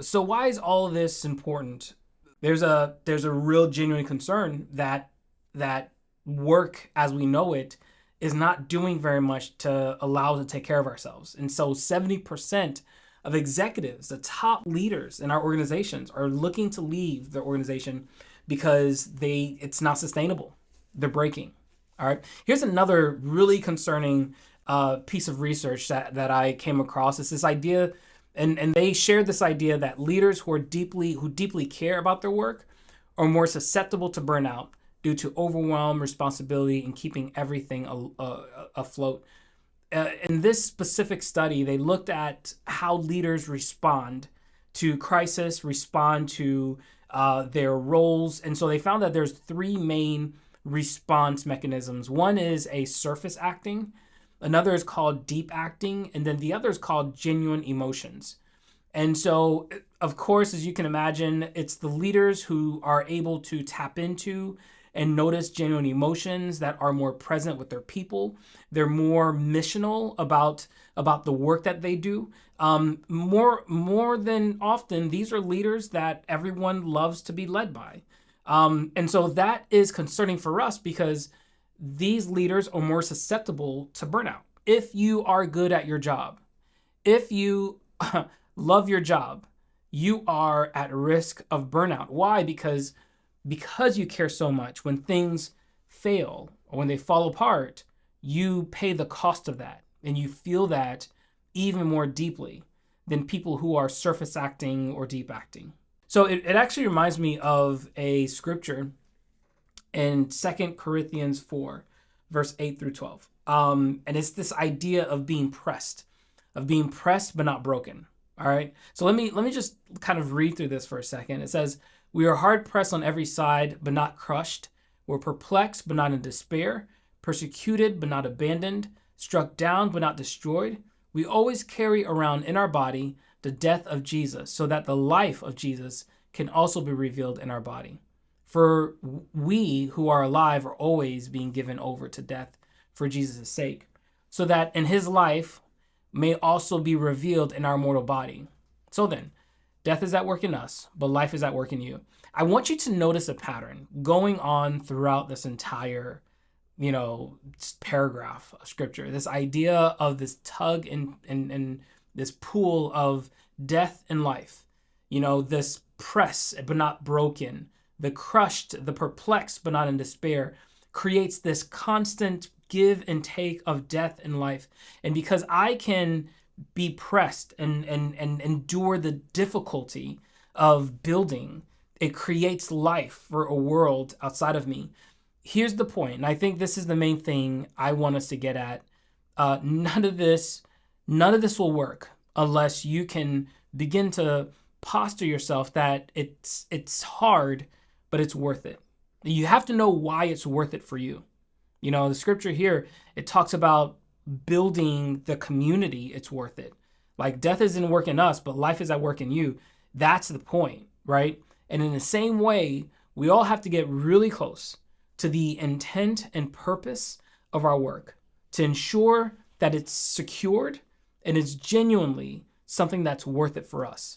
So why is all of this important? There's a real genuine concern that work as we know it is not doing very much to allow us to take care of ourselves. And so 70% of executives, the top leaders in our organizations, are looking to leave their organization because it's not sustainable. They're breaking. All right. Here's another really concerning piece of research that I came across. It's this idea, and they shared this idea that leaders who deeply care about their work are more susceptible to burnout due to overwhelm, responsibility, and keeping everything afloat. In this specific study, they looked at how leaders respond to crisis, respond to their roles, and so they found that there's three main response mechanisms. One is a surface acting, another is called deep acting, and then the other is called genuine emotions. And so, of course, as you can imagine, it's the leaders who are able to tap into and notice genuine emotions that are more present with their people. They're more missional about the work that they do. More than often, these are leaders that everyone loves to be led by. And so that is concerning for us because these leaders are more susceptible to burnout. If you are good at your job, if you love your job, you are at risk of burnout. Why? Because you care so much. When things fail or when they fall apart, you pay the cost of that and you feel that even more deeply than people who are surface acting or deep acting. So it actually reminds me of a scripture in 2 Corinthians 4, verse 8 through 12. And it's this idea of being pressed but not broken. All right. So let me just kind of read through this for a second. It says, "We are hard pressed on every side, but not crushed. We're perplexed, but not in despair. Persecuted, but not abandoned. Struck down, but not destroyed. We always carry around in our body the death of Jesus, so that the life of Jesus can also be revealed in our body. For we who are alive are always being given over to death for Jesus' sake, so that in his life may also be revealed in our mortal body. So then, death is at work in us, but life is at work in you." I want you to notice a pattern going on throughout this entire, paragraph of scripture. This idea of this tug and this pool of death and life. This press but not broken, the crushed, the perplexed but not in despair, creates this constant give and take of death and life. And because I can be pressed and endure the difficulty of building, it creates life for a world outside of me. Here's the point, and I think this is the main thing I want us to get at. None of this will work unless you can begin to posture yourself that it's hard, but it's worth it. You have to know why it's worth it for you. The scripture here, it talks about building the community. It's worth it. Like death isn't working us, but life is at work in you. That's the point, right? And in the same way, we all have to get really close to the intent and purpose of our work to ensure that it's secured and it's genuinely something that's worth it for us.